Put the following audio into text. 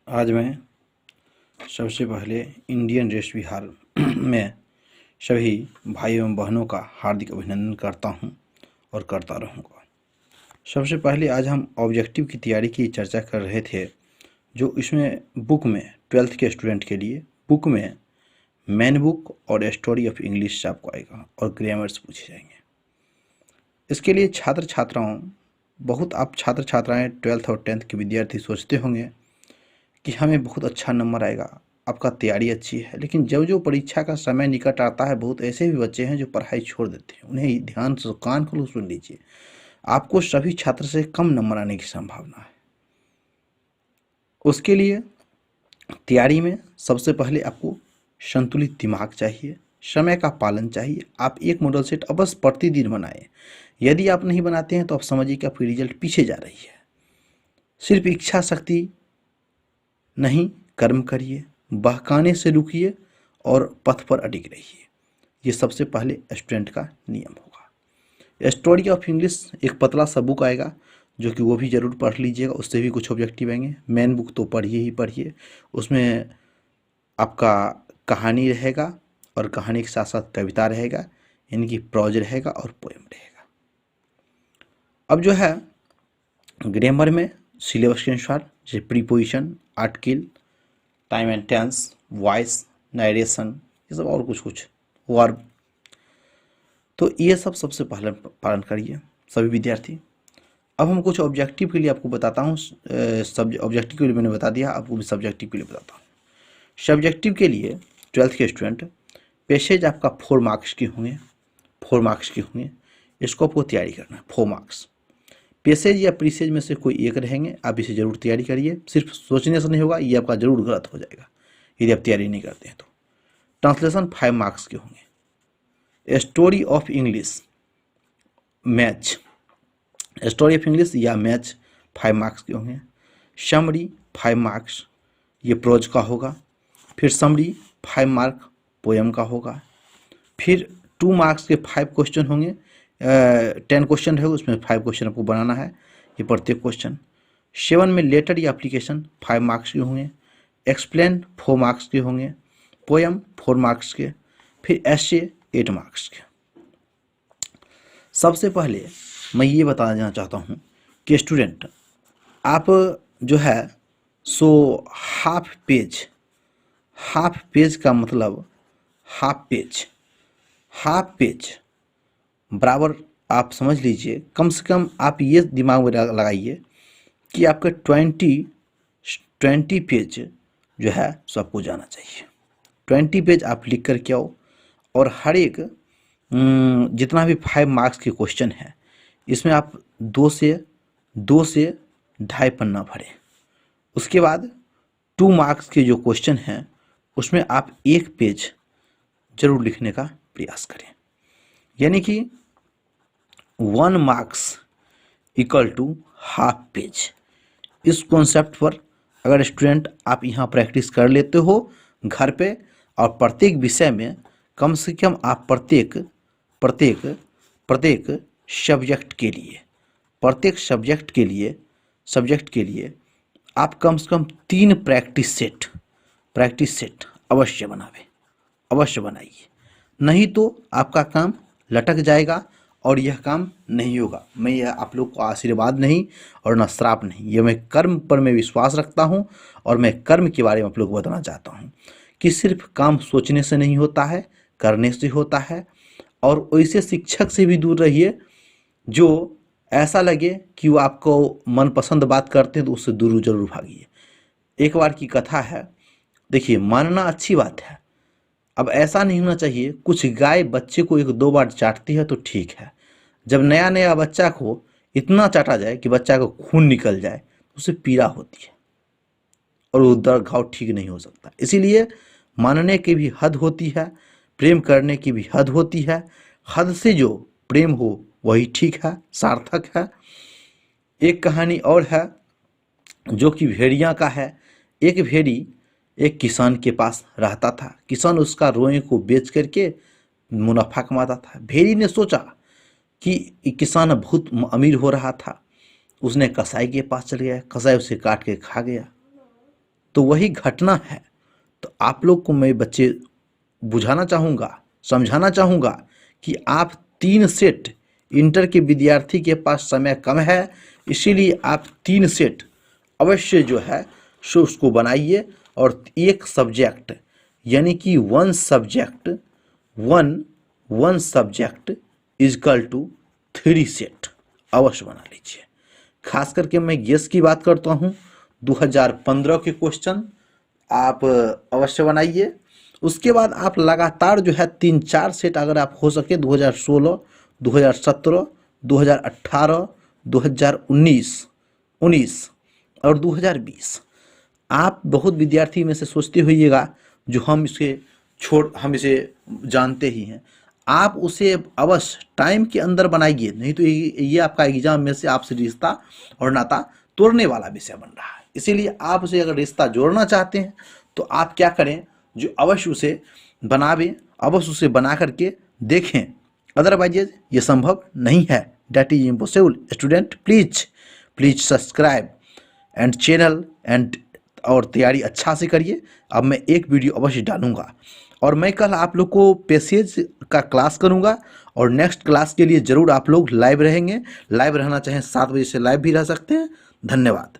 आज मैं सबसे पहले इंडियन रेस विहार में सभी भाई एवं बहनों का हार्दिक अभिनंदन करता हूं और करता रहूंगा। सबसे पहले आज हम ऑब्जेक्टिव की तैयारी की चर्चा कर रहे थे, जो इसमें बुक में 12th के स्टूडेंट के लिए बुक में मैन बुक और स्टोरी ऑफ इंग्लिश से आपको आएगा और ग्रामर्स पूछे जाएंगे। इसके लिए छात्र छात्राओं आप छात्र छात्राएँ 12th और 10th के विद्यार्थी सोचते होंगे कि हमें बहुत अच्छा नंबर आएगा, आपका तैयारी अच्छी है, लेकिन जब जो परीक्षा का समय निकट आता है, बहुत ऐसे भी बच्चे हैं जो पढ़ाई छोड़ देते हैं। उन्हें ध्यान से कान खोलो सुन लीजिए, आपको सभी छात्र से कम नंबर आने की संभावना है। उसके लिए तैयारी में सबसे पहले आपको संतुलित दिमाग चाहिए, समय का पालन चाहिए। आप एक मॉडल सेट अवश्य प्रतिदिन बनाएं। यदि आप नहीं बनाते हैं तो आप समझिए कि आपकी रिजल्ट पीछे जा रही है। सिर्फ इच्छा शक्ति नहीं, कर्म करिए, बहकाने से रुकिए और पथ पर अडिग रहिए। ये सबसे पहले स्टूडेंट का नियम होगा। स्टोरी ऑफ इंग्लिश एक पतला सा बुक आएगा, जो कि वो भी ज़रूर पढ़ लीजिएगा, उससे भी कुछ ऑब्जेक्टिव आएंगे। मेन बुक तो पढ़िए ही पढ़िए, उसमें आपका कहानी रहेगा और कहानी के साथ साथ कविता रहेगा, यानी कि प्रोज रहेगा और पोएम रहेगा। अब जो है ग्रामर में सिलेबस के अनुसार जैसे preposition, article, time and tense, voice, narration, ये सब और कुछ वर्ब, तो ये सब सबसे पहले पालन करिए सभी विद्यार्थी। अब हम कुछ ऑब्जेक्टिव के लिए आपको बताता हूँ। सब ऑब्जेक्टिव के लिए मैंने बता दिया, आपको भी सब्जेक्टिव के लिए बताता हूँ। सब्जेक्टिव के लिए 12th के स्टूडेंट, पैसेज आपका 4 मार्क्स के होंगे। इसको आपको तैयारी करना है 4 मार्क्स। पैसेज या प्रीसेज में से कोई एक रहेंगे, आप इसे जरूर तैयारी करिए। सिर्फ सोचने से नहीं होगा, ये आपका जरूर गलत हो जाएगा यदि आप तैयारी नहीं करते हैं तो। ट्रांसलेशन 5 मार्क्स के होंगे। स्टोरी ऑफ इंग्लिश या मैच 5 मार्क्स के होंगे। समरी 5 मार्क्स, ये प्रोज का होगा। फिर समरी 5 मार्क पोएम का होगा। फिर 2 मार्क्स के 5 क्वेश्चन होंगे। 10 क्वेश्चन रहेगा, उसमें 5 क्वेश्चन आपको बनाना है, ये प्रत्येक क्वेश्चन। 7 में लेटर या एप्लीकेशन 5 मार्क्स के होंगे। एक्सप्लेन 4 मार्क्स के होंगे। पोएम 4 मार्क्स के। फिर एसे 8 मार्क्स के। सबसे पहले मैं ये बताना चाहता हूँ कि स्टूडेंट, आप जो है सो हाफ पेज का मतलब हाफ पेज बराबर आप समझ लीजिए। कम से कम आप ये दिमाग में लगाइए कि आपका 20 पेज जो है सो आपको जाना चाहिए। 20 पेज आप लिख कर के आओ, और हर एक जितना भी 5 मार्क्स के क्वेश्चन है, इसमें आप 2 से 2.5 पन्ना भरें। उसके बाद 2 मार्क्स के जो क्वेश्चन हैं, उसमें आप 1 पेज जरूर लिखने का प्रयास करें, यानी कि 1 marks equal to half page. इस कॉन्सेप्ट पर अगर स्टूडेंट आप यहाँ प्रैक्टिस कर लेते हो घर पे, और प्रत्येक विषय में कम से कम आप प्रत्येक सब्जेक्ट के लिए आप कम से कम 3 प्रैक्टिस सेट अवश्य बनाइए। नहीं तो आपका काम लटक जाएगा और यह काम नहीं होगा। मैं यह आप लोग को आशीर्वाद नहीं और न श्राप नहीं, यह मैं कर्म पर मैं विश्वास रखता हूँ, और मैं कर्म के बारे में आप लोग को बताना चाहता हूँ कि सिर्फ काम सोचने से नहीं होता है, करने से होता है। और वैसे शिक्षक से भी दूर रहिए जो ऐसा लगे कि वो आपको मनपसंद बात करते हैं, तो उससे दूर जरूर भागिए। एक बार की कथा है, देखिए, मानना अच्छी बात है। अब ऐसा नहीं होना चाहिए, कुछ गाय बच्चे को 1-2 बार चाटती है तो ठीक है। जब नया नया बच्चा को इतना चाटा जाए कि बच्चा को खून निकल जाए, तो उसे पीड़ा होती है और वो दर्द घाव ठीक नहीं हो सकता। इसीलिए मानने की भी हद होती है, प्रेम करने की भी हद होती है। हद से जो प्रेम हो वही ठीक है, सार्थक है। एक कहानी और है जो कि भेड़िया का है। एक भेड़ी एक किसान के पास रहता था। किसान उसका रोए को बेच करके मुनाफा कमाता था। भेड़ी ने सोचा कि किसान बहुत अमीर हो रहा था। उसने कसाई के पास चल गया, कसाई उसे काट के खा गया। तो वही घटना है। तो आप लोग को मैं बच्चे बुझाना चाहूँगा, समझाना चाहूँगा कि आप 3 सेट, इंटर के विद्यार्थी के पास समय कम है, इसीलिए आप 3 सेट अवश्य जो है सो उसको बनाइए, और एक सब्जेक्ट यानी कि one subject equal to 3 set अवश्य बना लीजिए। खास करके मैं गेस की बात करता हूँ, 2015 के क्वेश्चन आप अवश्य बनाइए। उसके बाद आप लगातार जो है 3-4 सेट अगर आप हो सके 2016, 2017, 2018, 2019 और 2020। आप बहुत विद्यार्थी में से सोचते होइएगा जो हम इसे जानते ही हैं। आप उसे अवश्य टाइम के अंदर बनाइए, नहीं तो ये आपका एग्जाम में से आपसे रिश्ता और नाता तोड़ने वाला विषय बन रहा है। इसीलिए आप उसे अगर रिश्ता जोड़ना चाहते हैं तो आप क्या करें, जो अवश्य उसे बनावें, अवश्य उसे बना करके देखें। अदरवाइज ये संभव नहीं है, that is impossible. Student please subscribe and channel and, और तैयारी अच्छा से करिए। अब मैं एक वीडियो अवश्य डालूंगा, और मैं कल आप लोग को पैसेज का क्लास करूंगा, और नेक्स्ट क्लास के लिए ज़रूर आप लोग लाइव रहेंगे। लाइव रहना चाहें 7 बजे से लाइव भी रह सकते हैं। धन्यवाद।